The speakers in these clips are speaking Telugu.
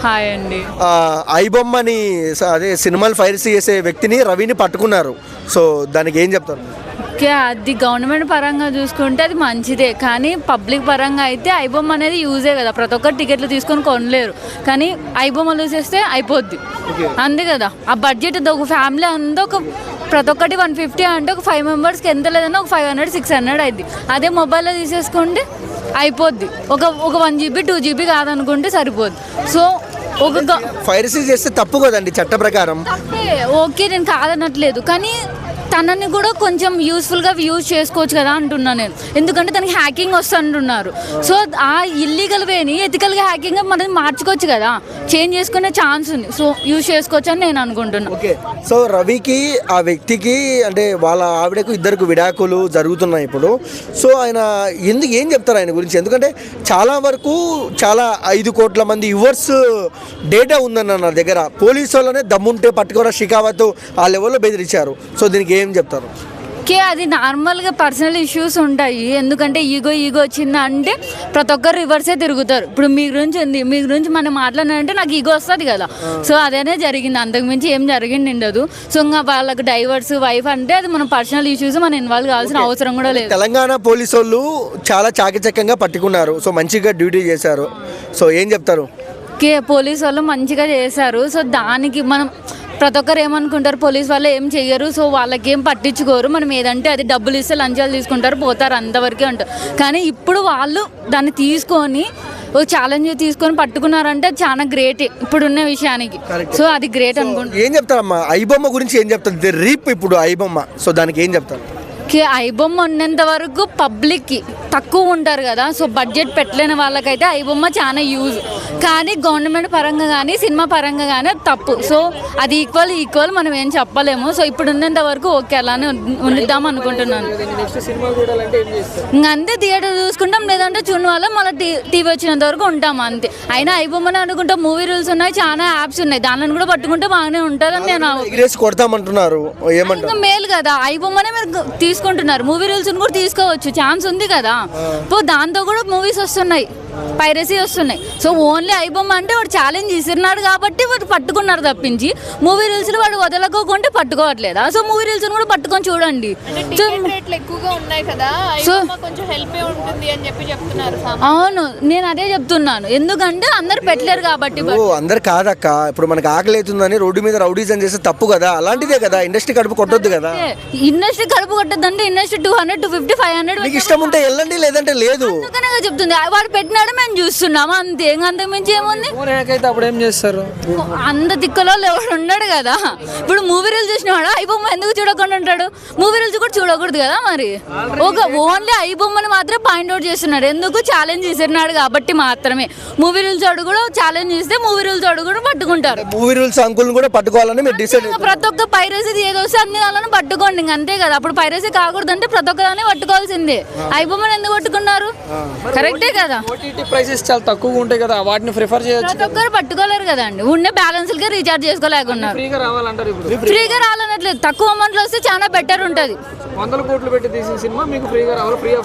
హాయ్ అండి. ఐబొమ్మని అదే సినిమాలు ఫైర్స్ చేసే వ్యక్తిని రవిని పట్టుకున్నారు. సో దానికి ఏం చెప్తారు? ఓకే, అది గవర్నమెంట్ పరంగా చూసుకుంటే అది మంచిదే, కానీ పబ్లిక్ పరంగా అయితే ఐబొమ్మ అనేది యూజే కదా, ప్రతి ఒక్కరు టికెట్లు తీసుకొని కొనలేరు. కానీ ఐబొమ్మలు చూసేస్తే అయిపోద్ది అంతే కదా. ఆ బడ్జెట్ ఒక ఫ్యామిలీ అంతా ఒక ప్రతి ఒక్కటి 150 అంటే ఒక 5 మెంబర్స్కి ఎంత లేదన్నా ఒక 500 600 అయింది. అదే మొబైల్లో తీసేసుకుంటే అయిపోద్ది. ఒక 1 GB 2 GB కాదనుకుంటే సరిపోద్ది. సో ఒక ఫైరసీ చేస్తే తప్పు కదండి చట్ట ప్రకారం. ఓకే, నేను కాదనట్లేదు, కానీ తనని కూడా కొంచెం యూస్ఫుల్గా యూజ్ చేసుకోవచ్చు కదా అంటున్నాను నేను. ఎందుకంటే తనకి హ్యాకింగ్ వస్తుంటున్నారు. సో ఆ ఇల్లీగల్ వేని ఎథికల్గా హ్యాకింగ్ మనం మార్చుకోవచ్చు కదా, చేంజ్ చేసుకునే ఛాన్స్ ఉంది. సో యూజ్ చేసుకోవచ్చు అని నేను అనుకుంటున్నాను. ఓకే, సో రవికి ఆ వ్యక్తికి అంటే వాళ్ళ ఆవిడకు ఇద్దరికి విడాకులు జరుగుతున్నాయి ఇప్పుడు. సో ఆయన ఏం చెప్తారు ఆయన గురించి? ఎందుకంటే చాలా వరకు చాలా 5 కోట్ల మంది యువర్స్ డేటా ఉందన్న నా దగ్గర. పోలీసు వాళ్ళనే దమ్ముంటే పట్టుకోరా షికావత్ ఆ లెవెల్లో బెదిరించారు. సో దీనికి ఏం చెప్తారు? ఓకే, అది నార్మల్గా పర్సనల్ ఇష్యూస్ ఉంటాయి. ఎందుకంటే ఈగో వచ్చిందా అంటే ప్రతి ఒక్కరు రివర్సే తిరుగుతారు. ఇప్పుడు మీ గురించి ఉంది, మీ గురించి మనం మాట్లాడినంటే నాకు ఈగో వస్తుంది కదా. సో అదేనే జరిగింది, అంతకుమించి ఏం జరిగింది ఉండదు. సో ఇంకా వాళ్ళకి డైవర్స్ వైఫ్ అంటే అది మన పర్సనల్ ఇష్యూస్, మనం ఇన్వాల్వ్ కావాల్సిన అవసరం కూడా లేదు. తెలంగాణ పోలీసు వాళ్ళు చాలా చాకచక్యంగా పట్టుకున్నారు. సో మంచిగా డ్యూటీ చేశారు. సో ఏం చెప్తారు? ఓకే, పోలీసు వాళ్ళు మంచిగా చేశారు. సో దానికి మనం ప్రతి ఒక్కరు ఏమనుకుంటారు, పోలీస్ వాళ్ళు ఏం చెయ్యరు, సో వాళ్ళకి ఏం పట్టించుకోరు, మనం ఏదంటే అది డబ్బులు ఇస్తే లంచాలు తీసుకుంటారు పోతారు, అంతవరకే ఉంటారు. కానీ ఇప్పుడు వాళ్ళు దాన్ని తీసుకొని ఓ ఛాలెంజ్ తీసుకొని పట్టుకున్నారంటే చాలా గ్రేట్ ఇప్పుడున్న విషయానికి. సో అది గ్రేట్ అనుకుంటా. ఏం చెప్తారమ్మా ఐబొమ్మ గురించి? ఏం చెప్తారు రీప్ ఇప్పుడు ఐబొమ్మ? సో దానికి ఏం చెప్తారు? ఓకే, ఐబొమ్మ ఉన్నంత వరకు పబ్లిక్కి తక్కువ ఉంటారు కదా. సో బడ్జెట్ పెట్టలేని వాళ్ళకైతే ఐబొమ్మ చాలా యూజ్, కానీ గవర్నమెంట్ పరంగా కానీ సినిమా పరంగా కానీ తప్పు. సో అది ఈక్వల్ మనం ఏం చెప్పలేము. సో ఇప్పుడు ఉన్నంత వరకు ఓకే అలానే ఉండిద్దాం అనుకుంటున్నాను. ఇంకా అంతే, థియేటర్ చూసుకుంటాం, లేదంటే చూడని వాళ్ళం మళ్ళీ టీవీ వచ్చినంత వరకు ఉంటాం అంతే. అయినా ఐబొమ్మని అనుకుంటాం, మూవీ రూల్స్ ఉన్నాయి, చాలా యాప్స్ ఉన్నాయి, దానిని కూడా పట్టుకుంటే బాగానే ఉంటుందని నేను కొడతామంటున్నారు. ఇంకా మేలు కదా, ఐబొమ్మనే మీరు తీసుకుంటున్నారు, మూవీ రూల్స్ కూడా తీసుకోవచ్చు, ఛాన్స్ ఉంది కదా. దాంతో కూడా మూవీస్ వస్తున్నాయి, పైరసీ వస్తున్నాయి. సో ఓన్లీ ఐబొమ్మ అంటే వాడు ఛాలెంజ్ ఇస్తున్నాడు కాబట్టి వాడు పట్టుకున్నారు తప్పించి మూవీ రీల్స్ వాడు వదలకోకుంటే పట్టుకోవట్లేదా? సో మూవీ రీల్స్ కూడా పట్టుకొని చూడండి. అవును, నేను అదే చెప్తున్నాను, ఎందుకంటే అందరు పెట్టలేరు కాబట్టి. అందరు కాదక్క, ఇప్పుడు మనకు ఆకలి అవుతుందని రోడ్డు మీద రౌడీజం చేస్తే తప్పు కదా. అలాంటిదే కదా, ఇండస్ట్రీ కడుపు కొట్టొద్దు కదా. ఇండస్ట్రీ కడుపు కొట్టద్దు అంటే ఇండస్ట్రీ 200 250 500 ఇష్టం ఉంటే వెళ్ళండి, లేదంటే లేదు. చెప్తుంది వాడు పెట్టినాడు, మేము చూస్తున్నాము అంతే, అంతకు మించి ఏముంది. అప్పుడు ఏం చేస్తారు? అంత దిక్కులో ఎవడు ఉన్నాడు కదా. ఇప్పుడు మూవీ రీల్స్ చూసినవాడు ఐబొమ్మ ఎందుకు చూడకుండా ఉంటాడు? మూవీ రీల్స్ కూడా చూడకూడదు కదా. మరి ఒక ఓన్లీ ఐబొమ్మని మాత్రమే పాయింట్ అవుట్ చేస్తున్నాడు, ఎందుకు ఛాలెంజ్ చేస్తున్నాడు కాబట్టి మాత్రమే. మూవీ రీల్స్ వాడు కూడా ఛాలెంజ్ చేస్తే మూవీ రూల్స్ వాడు కూడా పట్టుకుంటారు. మూవీ రూల్స్ అంకుల్ కూడా పట్టుకోవాలని మీరు డిసైడ్. ప్రతి ఒక్క పైరసీ ఏదో వస్తే అన్ని వాళ్ళని పట్టుకోండి, అంతే కదా. అప్పుడు పైరసీ కాకూడదు అంటే ప్రతి ఒక్కదాన్ని పట్టుకోవాల్సిందే. ఐబొమ్మని ఎందుకు పట్టుకున్నారు? కరెక్టే కదా. ప్రైసెస్ చాలా తక్కువగా ఉంటాయి కదా, వాటిని ప్రిఫర్ చేయొచ్చు. ప్రతి ఒక్కరు పట్టుకోలేరు కదండి, ఉండే బ్యాలెన్స్లకే రీఛార్జ్ చేసుకోలేకున్నారు. ఫ్రీగా రావాలన్నట్లేదు, తక్కువ అమౌంట్ లో వస్తే చాలా బెటర్ ఉంటుంది. 100 కోట్లు పెట్టి తీసిన సినిమా మీకు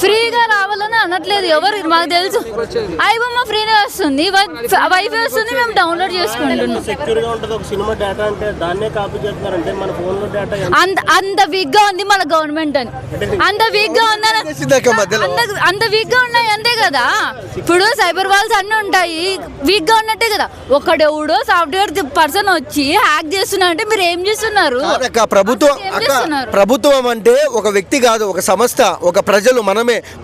ఫ్రీగా రావాలని అనట్లేదు ఎవరు, మాకు తెలుసు. ఐబొమ్మ ఫ్రీనే వస్తుంది, వైఫై వస్తుంది, మేము డౌన్లోడ్ చేసుకుంటున్నాం. అంత వీక్ గా ఉంది మన గవర్నమెంట్ అని, అంత వీక్ గా ఉందని, అంత వీక్ గా ఉన్నాయి అంతే కదా. ఇప్పుడు సైబర్ వాల్స్ అన్నీ ఉంటాయి, వీక్ గా ఉన్నట్టే కదా. ఒకడెవడో సాఫ్ట్వేర్ పర్సన్ వచ్చి హ్యాక్ చేస్తున్నా అంటే మీరు ఏం చేస్తున్నారు? ప్రభుత్వం అంటే ఒక వ్యక్తి కాదు, ఒక సంస్థ, ఒక ప్రజలు,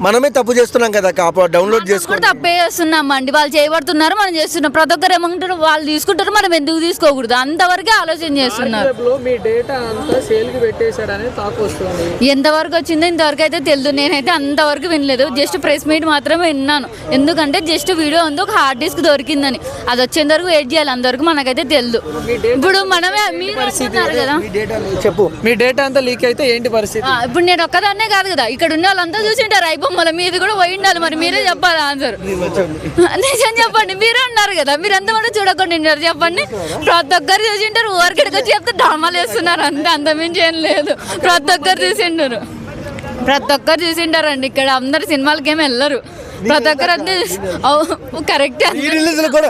మనమే తప్పు చేస్తున్నాం కదా. డౌన్లోడ్ చేసుకుంటే తప్పే చేస్తున్నాం అండి, వాళ్ళు చేయబడుతున్నారు, మనం చేస్తున్నాం. ప్రతి ఒక్కరు ఏమంటారు, వాళ్ళు తీసుకుంటారు, మనం ఎందుకు తీసుకోకూడదు, అంతవరకే ఆలోచన చేస్తున్నారు. ఎంతవరకు వచ్చిందో ఇంతవరకు అయితే తెలియదు, నేనైతే అంతవరకు వినలేదు. జస్ట్ ప్రెస్ మీట్ మాత్రమే విన్నాను, ఎందుకంటే జస్ట్ వీడియో ఉంది, ఒక హార్డ్ డిస్క్ దొరికిందని, అది వచ్చేంత వరకు వెయిట్ చేయాలి, అంతవరకు మనకైతే తెలియదు. ఇప్పుడు మనమే కదా, చెప్పు మీ డేటా అంతా లీక్ అయితే ఏంటి పరిస్థితి? ఇప్పుడు నేను ఒక్కదాన్నే కాదు కదా, ఇక్కడ ఉన్న వాళ్ళంతా చూసింటారు ఐబొమ్మల మీది కూడా పోయి ఉండాలి. మరి మీరే చెప్పాలి ఆన్సర్, నిజం చెప్పండి. మీరే ఉన్నారు కదా, మీరు ఎంతమంది చూడకుండా ఉన్నారు చెప్పండి. ప్రతి ఒక్కరు చూసింటారు, ఊరికెడికి వచ్చి చెప్తే డ్రామాలు వేస్తున్నారు అంతే, అంతమించి ఏం లేదు. ప్రతి ఒక్కరు చూసింటారు, ప్రతి ఒక్కరు చూసింటారండి. ఇక్కడ అందరు సినిమాలకి ఏమి వెళ్ళరు, ప్రతి ఒక్కరు అంతే కరెక్ట్ రీ రిలీజ్ లో కూడా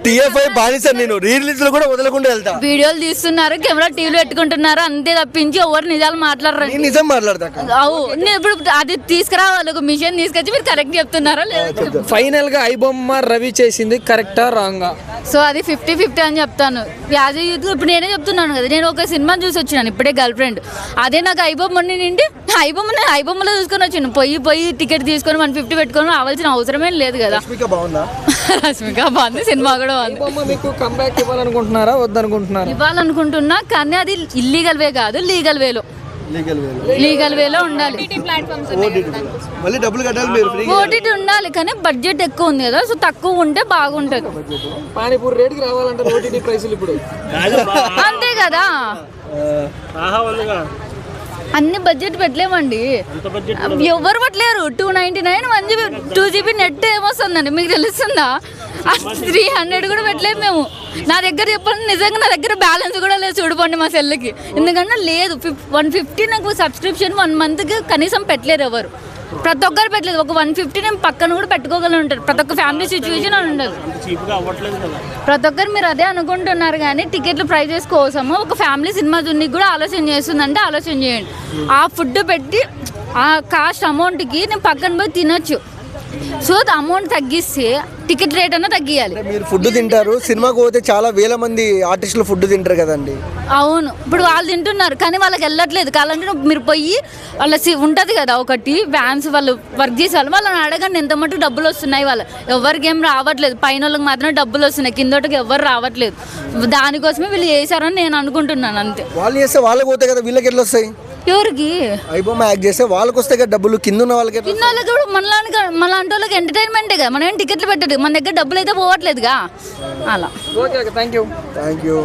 టీఎఫ్ఐ బానిస నేను రీ రిలీజ్ లో కూడా వదలకుండా వెళ్తా. వీడియోలు తీస్తున్నారు, కెమెరా టీవీలో పెట్టుకుంటున్నారు, అంతే తప్పించి ఎవరు నిజాలు మాట్లాడరు. నేను నిజం మాట్లాడతా. అవు నేను ఇప్పుడు అది తీసుకురావాలి, ఒక మిషన్ తీసుకొచ్చి మీరు కరెక్ట్ చెప్తున్నారా లేదా? ఫైనల్ గా ఐబొమ్మ రవి చేసింది కరెక్టా రాంగా? సో అది 50-50 అని చెప్తాను. యాజ్ యూత్ ఇప్పుడు నేనే చెప్తున్నాను కదా, నేను ఒక సినిమా చూసి వచ్చినాను ఇప్పుడే, గర్ల్ ఫ్రెండ్. అదే నాకు ఐబొమ్మ నిండి ఐబొమ్మలో చూసుకొని వచ్చాను. పోయి టికెట్ తీసుకొని 150 పెట్టుకొని రావాల్సిన అవసరమే లేదు కదా. రష్మిక బాగుందా? రష్మిక బాగుంది, సినిమా కూడా బాగుంది. ఐబొమ్మ మీకు కంబ్యాక్ ఇవ్వాలనుకుంటున్నారా వద్దనుకుంటున్నారా? ఇవ్వాలనుకుంటున్నా, కానీ అది ఇల్లీగల్ వే కాదు, లీగల్ వేలో ఉండాలి. మళ్ళీ డబ్బులు కట్టాలి మీరు. ఓటీటీ ఉండాలి, కానీ బడ్జెట్ ఎక్కువ ఉంది కదా, సో తక్కువ ఉంటే బాగుంటుంది. పానీపూరి రేటుకి రావాలంటే ఓటీటీ ప్రైసులు ఇప్పుడు అంతే కదా, అన్ని బడ్జెట్ పెట్టలేమండి. ఎవరు పెట్టలేరు. 299 1 2GB నెట్ ఏమొస్తుందండి మీకు తెలుస్తుందా? 300 కూడా పెట్టలేము మేము. నా దగ్గర చెప్పండి, నిజంగా నా దగ్గర బ్యాలెన్స్ కూడా లేదు చూడుకోండి మా సెల్కి. ఎందుకంటే లేదు, 150 నాకు సబ్స్క్రిప్షన్ 1 మంత్కి కనీసం పెట్టలేరు ఎవరు. ప్రతి ఒక్కరు పెట్టలేదు. ఒక 150 నేను పక్కన కూడా పెట్టుకోగలను ఉంటారు. ప్రతి ఒక్క ఫ్యామిలీ సిచ్యువేషన్ అని ఉండదు. ప్రతి ఒక్కరు మీరు అదే అనుకుంటున్నారు, కానీ టికెట్ల ప్రైజెస్ కోసము ఒక ఫ్యామిలీ సినిమా చూడడానికి కూడా ఆలోచన చేస్తుందంటే ఆలోచన చేయండి. ఆ ఫుడ్ పెట్టి ఆ కాస్ట్ అమౌంట్కి నేను పక్కన పోయి తినొచ్చు. సో అమౌంట్ తగ్గిస్తే టికెట్ రేట్ అన్నా తగ్గియాలి. మీరు ఫుడ్ తింటారు, సినిమాకి పోతే చాలా వేల మంది ఆర్టిస్టులు ఫుడ్ తింటారు కదండి. అవును, ఇప్పుడు వాళ్ళు తింటున్నారు కానీ వాళ్ళకి వెళ్ళట్లేదు. కావాలంటే మీరు పోయి వాళ్ళ ఉంటుంది కదా ఒకటి వ్యాన్స్, వాళ్ళు వర్క్ చేసే వాళ్ళని అడగండి ఎంత మటుకు డబ్బులు వస్తున్నాయి. వాళ్ళు ఎవరికి ఏం రావట్లేదు, పైన వాళ్ళకి మాత్రమే డబ్బులు వస్తున్నాయి, కిందటికి ఎవరు రావట్లేదు. దానికోసమే వీళ్ళు చేశారని నేను అనుకుంటున్నాను అంతే. వాళ్ళు చేస్తే వాళ్ళకి పోతాయి కదా, వీళ్ళకి ఎట్లా వస్తాయి? ఎవరికి ఐబొమ్మ యాక్ట్ చేస్తే వాళ్ళకి వస్తాయి కదా డబ్బులు, కింద ఉన్న వాళ్ళకి. కింద వాళ్ళకి కూడా మనలాంటి వాళ్ళకి ఎంటర్టైన్మెంటే కదా, మనం ఏం టికెట్లు పెట్టదు, మన దగ్గర డబ్బులు అయితే పోవట్లేదుగా అలా. Okay, thank you.